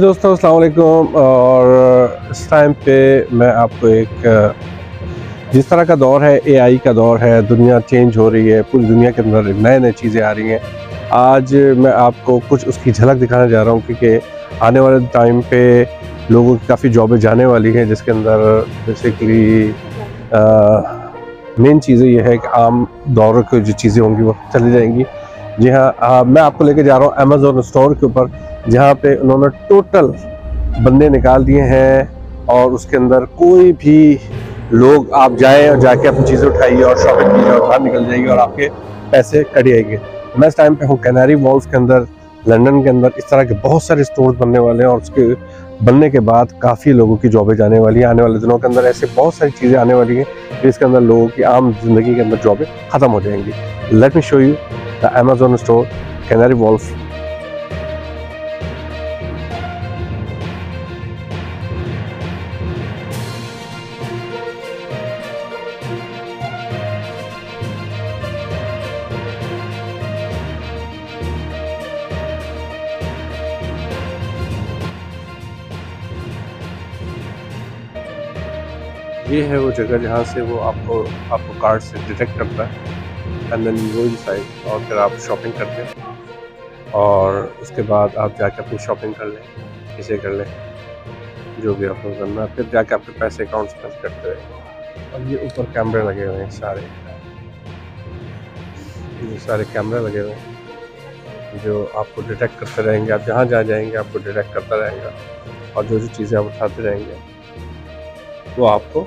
दोस्तों अस्सलाम वालेकुम। और इस टाइम पे मैं आपको एक जिस तरह का दौर है, एआई का दौर है, दुनिया चेंज हो रही है, पूरी दुनिया के अंदर नए नए चीज़ें आ रही हैं। आज मैं आपको कुछ उसकी झलक दिखाने जा रहा हूँ क्योंकि आने वाले टाइम पे लोगों की काफ़ी जॉबें जाने वाली हैं, जिसके अंदर बेसिकली मेन चीज़ें ये है कि आम दौर की जो चीज़ें होंगी वो चली जाएंगी। जी हाँ, मैं आपको लेके जा रहा हूँ एमज़ोन स्टोर के ऊपर, जहाँ पे उन्होंने टोटल बंदे निकाल दिए हैं और उसके अंदर कोई भी लोग आप जाएं और जाके अपनी चीज़ें उठाइए और शॉपिंग कीजिए और बाहर निकल जाइए और आपके पैसे कट जाएंगे। मैं इस टाइम पे हूँ कैनरी वॉल्फ के अंदर, लंदन के अंदर। इस तरह के बहुत सारे स्टोर्स बनने वाले हैं और उसके बनने के बाद काफ़ी लोगों की जॉबें जाने वाली हैं। आने वाले दिनों के अंदर ऐसे बहुत सारी चीज़ें आने वाली हैं जिसके अंदर लोगों की आम जिंदगी के अंदर जॉबें ख़त्म हो जाएंगी। Let me show you the Amazon store Canary Wharf. ये है वो जगह जहाँ से वो आपको कार्ड से डिटेक्ट करता है and then you go inside और फिर आप शॉपिंग करते हैं और उसके बाद आप जाके अपनी शॉपिंग कर लें, इसे कर लें जो भी आपको करना है, फिर जाके आपके पैसे अकाउंट से खर्च करते हैं। और ये ऊपर कैमरे लगे हुए हैं, ये सारे कैमरे लगे हुए हैं जो आपको डिटेक्ट करते रहेंगे। आप जहाँ जहाँ जाएंगे आपको डिटेक्ट करता रहेगा और जो चीज़ें आप उठाते रहेंगे वो आपको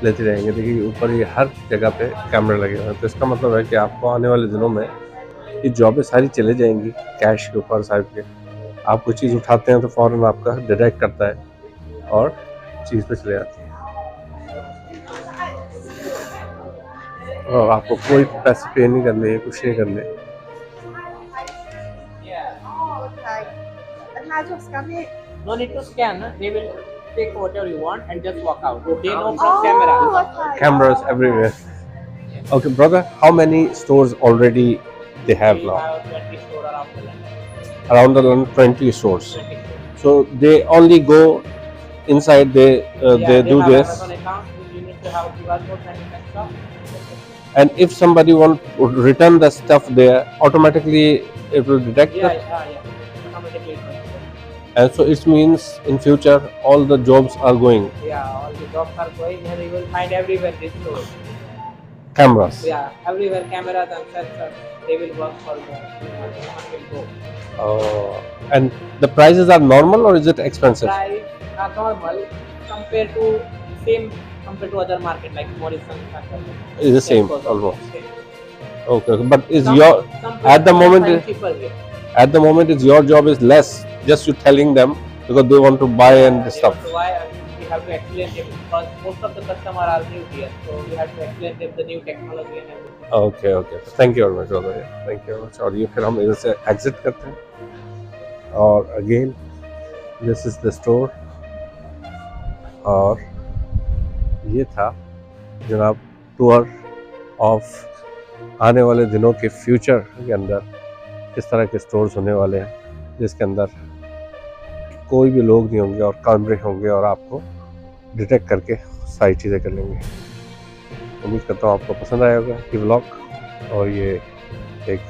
लेते रहेंगे। देखिए ऊपर ये हर जगह पे कैमरे लगे हुए हैं, तो इसका मतलब है कि आपको आने वाले दिनों में ये जॉबें सारी चले जाएंगी कैश के ऊपर साइड के। आप कोई चीज़ उठाते हैं तो फ़ौरन आपका डिटेक्ट करता है और चीज़ पे चले जाती है और आपको कोई पैसे पे नहीं करने, कुछ नहीं करने। No need to scan. They will take whatever you want and just walk out. They know from camera. Cameras everywhere. Okay, brother, how many stores already they have We now? have 20 stores around the London. Around the London, 20 stores. 20 stores. So they only go inside. They They do have this. Amazon account. You need to have QR code and you can shop. And if somebody want to return the stuff there, automatically it will detect Yeah, it. automatically. it will. And so it means in future all the jobs are going Yeah, all the jobs are going and you will find everywhere these stores. cameras. Yeah, everywhere cameras and sensors. They will work for you. Will go. And the prices are normal or is it expensive? Price are normal compared to other market like Morrison. Is the same almost. Same. Okay, but is Some your places at the you moment find cheaper here. at the moment is your job is less, just you telling them because they want to buy and They stuff. want to buy and we have to explain them because most of the customers are new here, so we have to explain them the new technology and everything. Okay, thank you very much brother. Thank you very much. और ये फिर हम इधर से exit करते हैं और again this is the store. और ये था जनाब टूर ऑफ आने वाले दिनों के फ्यूचर के अंदर किस तरह के स्टोर्स होने वाले हैं, जिसके अंदर कोई भी लोग नहीं होंगे और कैमरे होंगे और आपको डिटेक्ट करके सारी चीज़ें कर लेंगे। उम्मीद करता हूँ आपको पसंद आया होगा ये व्लॉग और ये एक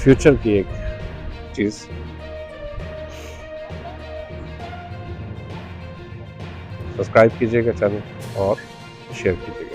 फ्यूचर की एक चीज़। सब्सक्राइब कीजिएगा चैनल और शेयर कीजिएगा।